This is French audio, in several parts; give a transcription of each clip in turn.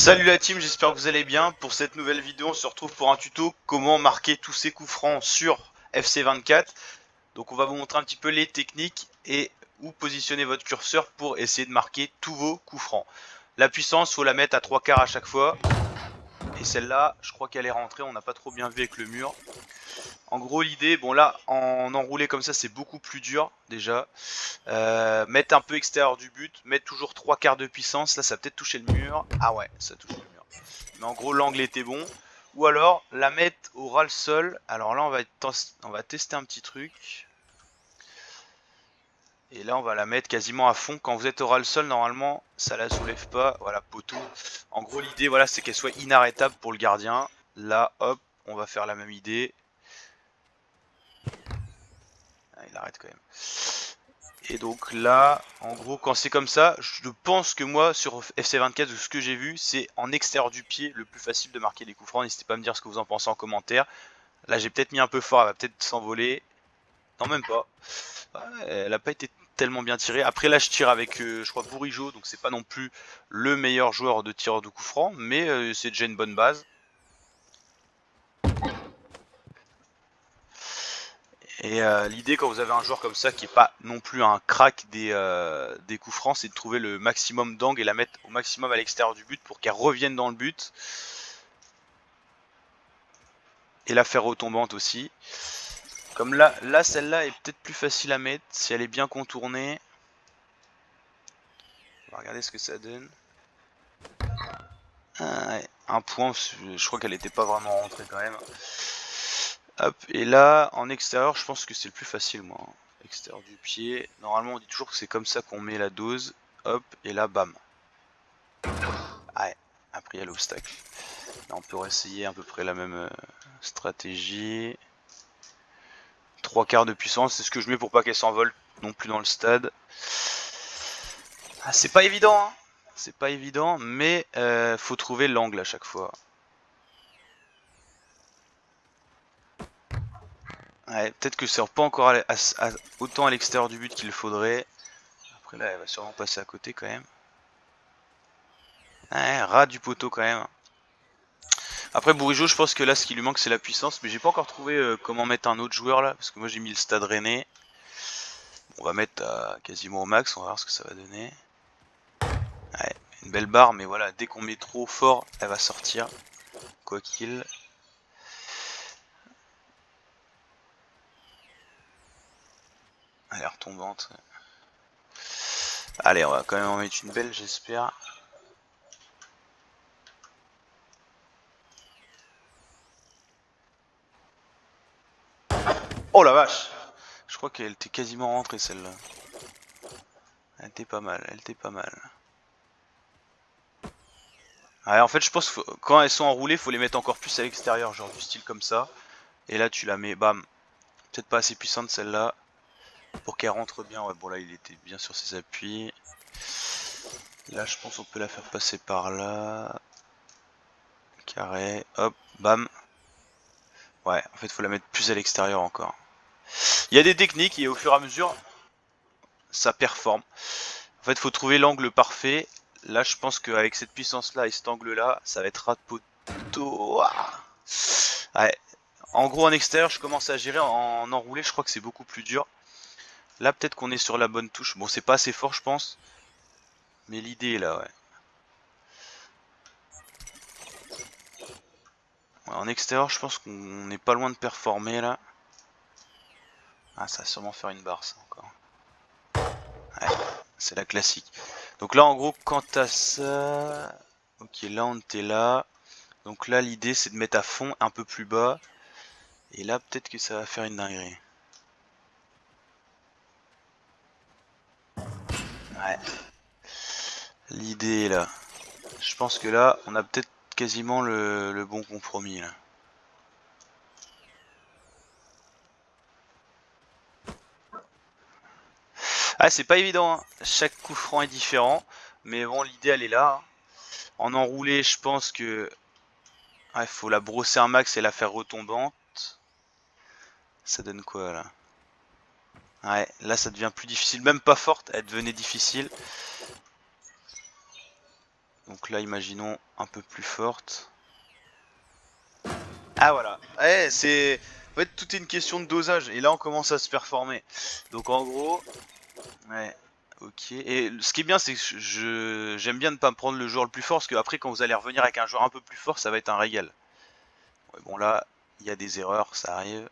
Salut la team, j'espère que vous allez bien. Pour cette nouvelle vidéo, on se retrouve pour un tuto comment marquer tous ces coups francs sur FC24. Donc on va vous montrer un petit peu les techniques et où positionner votre curseur pour essayer de marquer tous vos coups francs. La puissance, faut la mettre à 3/4 à chaque fois. Et celle-là, je crois qu'elle est rentrée, on n'a pas trop bien vu avec le mur. En gros l'idée, bon là en enroulé comme ça c'est beaucoup plus dur déjà. Mettre un peu extérieur du but, mettre toujours 3/4 de puissance, là ça va peut-être toucher le mur. Ah ouais, ça touche le mur. Mais en gros l'angle était bon. Ou alors la mettre au ras le sol. Alors là on va tester un petit truc. Et là on va la mettre quasiment à fond. Quand vous êtes au ras le sol, normalement ça la soulève pas. Voilà, poteau. En gros l'idée voilà c'est qu'elle soit inarrêtable pour le gardien. Là hop, on va faire la même idée. Ah, il arrête quand même. Et donc là, en gros, quand c'est comme ça, je pense que moi, sur FC24, ce que j'ai vu, c'est en extérieur du pied le plus facile de marquer des coups francs. N'hésitez pas à me dire ce que vous en pensez en commentaire. Là, j'ai peut-être mis un peu fort, elle va peut-être s'envoler. Non, même pas. Ouais, elle a pas été tellement bien tirée. Après, là, je tire avec, je crois, Bourigeaud, donc c'est pas non plus le meilleur joueur de tireur de coups francs, mais c'est déjà une bonne base. Et l'idée quand vous avez un joueur comme ça qui est pas non plus un crack des coups francs, c'est de trouver le maximum d'angle et la mettre au maximum à l'extérieur du but pour qu'elle revienne dans le but. Et la faire retombante aussi. Comme là celle-là est peut-être plus facile à mettre si elle est bien contournée. On va regarder ce que ça donne. Ah, ouais, un point, je crois qu'elle n'était pas vraiment rentrée quand même. Hop, et là, en extérieur, je pense que c'est le plus facile, moi. Extérieur du pied. Normalement, on dit toujours que c'est comme ça qu'on met la dose. Hop, et là, bam. Ouais, après, il y a l'obstacle. Là, on peut réessayer à peu près la même stratégie. 3/4 de puissance, c'est ce que je mets pour pas qu'elle s'envole non plus dans le stade. Ah, c'est pas évident, hein. C'est pas évident, mais faut trouver l'angle à chaque fois. Ouais, peut-être que c'est pas encore autant à l'extérieur du but qu'il faudrait. Après là, elle va sûrement passer à côté quand même. Ouais, ras du poteau quand même. Après Bourigeaud, je pense que là, ce qui lui manque, c'est la puissance. Mais j'ai pas encore trouvé comment mettre un autre joueur là. Parce que moi, j'ai mis le Stade Rennais. On va mettre quasiment au max. On va voir ce que ça va donner. Ouais, une belle barre. Mais voilà, dès qu'on met trop fort, elle va sortir. Quoi qu'il. Elle est retombante. Allez, on va quand même en mettre une belle, j'espère. Oh la vache! Je crois qu'elle était quasiment rentrée celle-là. Elle était pas mal, elle était pas mal. Ouais, en fait, je pense que quand elles sont enroulées, faut les mettre encore plus à l'extérieur, genre du style comme ça. Et là, tu la mets, bam. Peut-être pas assez puissante celle-là pour qu'elle rentre bien. Ouais, bon là, il était bien sur ses appuis. Là, je pense qu'on peut la faire passer par là. Carré, hop, bam. Ouais, en fait, faut la mettre plus à l'extérieur encore. Il y a des techniques et au fur et à mesure, ça performe. En fait, faut trouver l'angle parfait. Là, je pense qu'avec cette puissance-là et cet angle-là, ça va être ras de poteau. Ouais. En gros, en extérieur, je commence à gérer. En enroulé, je crois que c'est beaucoup plus dur. Là, peut-être qu'on est sur la bonne touche. Bon, c'est pas assez fort, je pense. Mais l'idée est là, ouais. En extérieur, je pense qu'on n'est pas loin de performer, là. Ah, ça va sûrement faire une barre, ça, encore. Ouais, c'est la classique. Donc là, en gros, quand t'as ça... Ok, là, on était là. Donc là, l'idée, c'est de mettre à fond, un peu plus bas. Et là, peut-être que ça va faire une dinguerie. Ouais. L'idée est là. Je pense que là, on a peut-être quasiment le bon compromis, là. Ah, c'est pas évident, hein. Chaque coup franc est différent. Mais bon, l'idée, elle est là. En enroulé, je pense que... il faut la brosser un max et la faire retombante. Ça donne quoi, là? Ouais, là, ça devient plus difficile. Même pas forte, elle devenait difficile. Donc là, imaginons un peu plus forte. Ah voilà. Ouais, c'est... En fait, tout est une question de dosage. Et là, on commence à se performer. Donc en gros... Ouais. Ok. Et ce qui est bien, c'est que j'aime bien ne pas me prendre le joueur le plus fort. Parce que après, quand vous allez revenir avec un joueur un peu plus fort, ça va être un régal. Ouais, bon là, il y a des erreurs, ça arrive.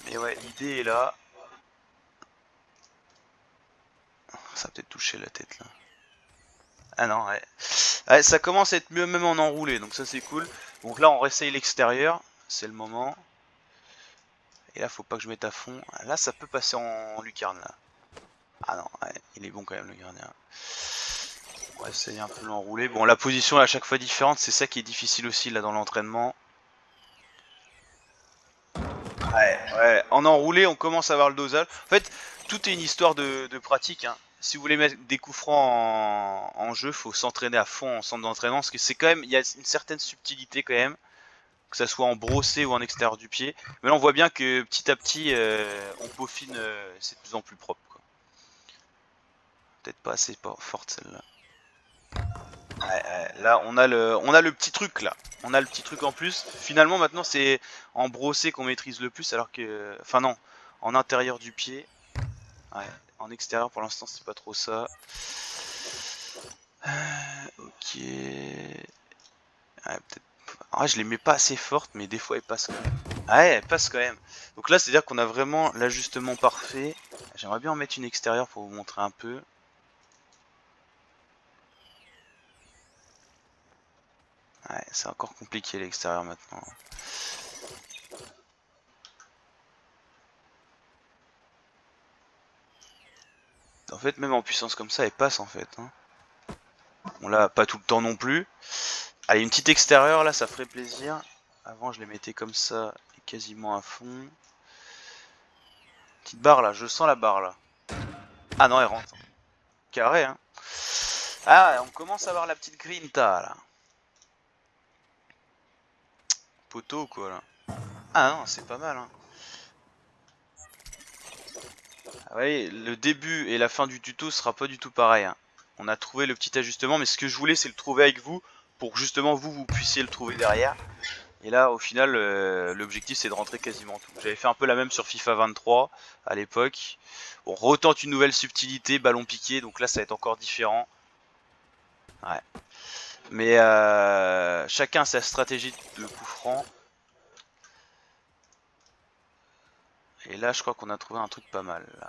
Mais ouais, l'idée est là. Ça a peut-être touché la tête là. Ah non, ouais. Ouais, ça commence à être mieux même en enroulé, donc ça c'est cool. Donc là, on réessaye l'extérieur. C'est le moment. Et là, faut pas que je mette à fond. Là, ça peut passer en lucarne là. Ah non, ouais, il est bon quand même le gardien. On va essayer un peu l'enrouler. Bon, la position est à chaque fois différente, c'est ça qui est difficile aussi là dans l'entraînement. Ouais, en enroulé, on commence à avoir le dosage. En fait, tout est une histoire de pratique, hein. Si vous voulez mettre des coups francs en jeu, faut s'entraîner à fond en centre d'entraînement, parce que c'est quand même, il y a une certaine subtilité quand même, que ça soit en brossé ou en extérieur du pied. Mais là, on voit bien que petit à petit, on peaufine, c'est de plus en plus propre, quoi. Peut-être pas assez forte celle-là. Là, on a le petit truc là. On a le petit truc en plus. Finalement, maintenant, c'est en brossé qu'on maîtrise le plus, alors que, enfin non, en intérieur du pied. Ouais, en extérieur pour l'instant c'est pas trop ça. Ok. Ouais, peut-être. Ah, je les mets pas assez fortes, mais des fois elles passent quand même. Ouais, elles passent quand même. Donc là, c'est-à-dire qu'on a vraiment l'ajustement parfait. J'aimerais bien en mettre une extérieure pour vous montrer un peu. Ouais, c'est encore compliqué l'extérieur maintenant. En fait, même en puissance comme ça, elle passe en fait, hein. Bon là, pas tout le temps non plus. Allez, une petite extérieure là, ça ferait plaisir. Avant, je les mettais comme ça, quasiment à fond. Petite barre là, je sens la barre là. Ah non, elle rentre. Carré, hein. Ah, on commence à voir la petite grinta là. Poteau quoi là. Ah non, c'est pas mal, hein. Ah ouais, le début et la fin du tuto sera pas du tout pareil, hein. On a trouvé le petit ajustement, mais ce que je voulais c'est le trouver avec vous pour justement vous puissiez le trouver derrière. Et là au final l'objectif c'est de rentrer quasiment tout. J'avais fait un peu la même sur FIFA 23 à l'époque. On retente une nouvelle subtilité, ballon piqué, donc là ça va être encore différent. Ouais. Mais chacun a sa stratégie de coup franc. Et là je crois qu'on a trouvé un truc pas mal là.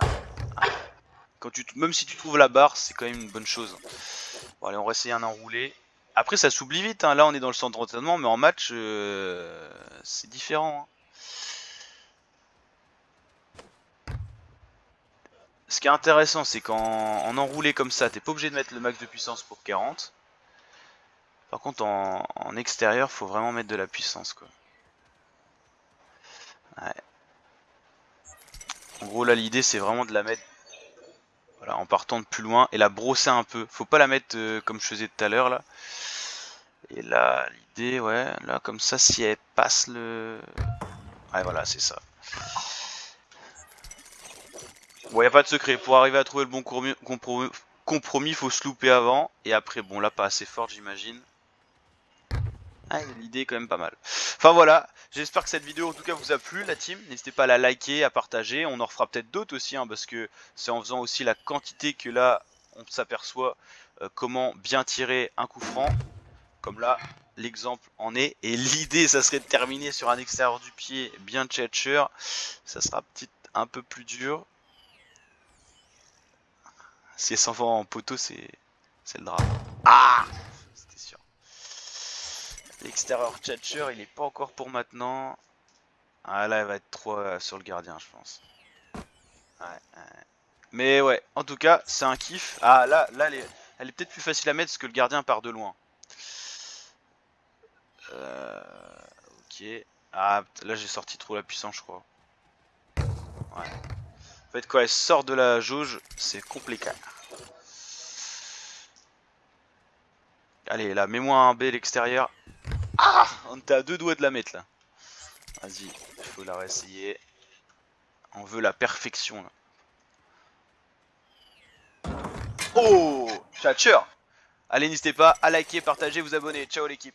Quand même si tu trouves la barre, c'est quand même une bonne chose. Bon allez, on va essayer un enroulé. Après ça s'oublie vite, hein. Là on est dans le centre d'entraînement, mais en match c'est différent, hein. Ce qui est intéressant, c'est qu'en enroulé comme ça, t'es pas obligé de mettre le max de puissance pour 40. Par contre en extérieur, faut vraiment mettre de la puissance quoi. Ouais. En gros là l'idée c'est vraiment de la mettre, voilà, en partant de plus loin et la brosser un peu. Faut pas la mettre comme je faisais tout à l'heure là. Et là l'idée, ouais, là comme ça, si elle passe le... Ouais voilà, c'est ça. Bon, y a pas de secret, pour arriver à trouver le bon compromis, faut se louper avant. Et après, bon là pas assez fort j'imagine. Ah, l'idée est quand même pas mal. Enfin voilà, j'espère que cette vidéo en tout cas vous a plu la team. N'hésitez pas à la liker, à partager. On en refera peut-être d'autres aussi, hein, parce que c'est en faisant aussi la quantité que là on s'aperçoit comment bien tirer un coup franc. Comme là, l'exemple en est. Et l'idée, ça serait de terminer sur un extérieur du pied bien tchatcher. Ça sera peut-être un peu plus dur. Si elle s'envoie en poteau, c'est le drame. Ah, c'était sûr. L'extérieur tchatcher, il est pas encore pour maintenant. Ah là, elle va être trop sur le gardien, je pense. Ouais, ouais. Mais ouais, en tout cas, c'est un kiff. Ah là elle est peut-être plus facile à mettre parce que le gardien part de loin. Ok. Ah, là j'ai sorti trop la puissance, je crois. Ouais. En fait, quand elle sort de la jauge, c'est compliqué. Allez, là, mets-moi un B à l'extérieur. Ah, on était à deux doigts de la mettre là. Vas-y, il faut la réessayer. On veut la perfection là. Oh, Thatcher. Allez, n'hésitez pas à liker, partager, vous abonner. Ciao l'équipe.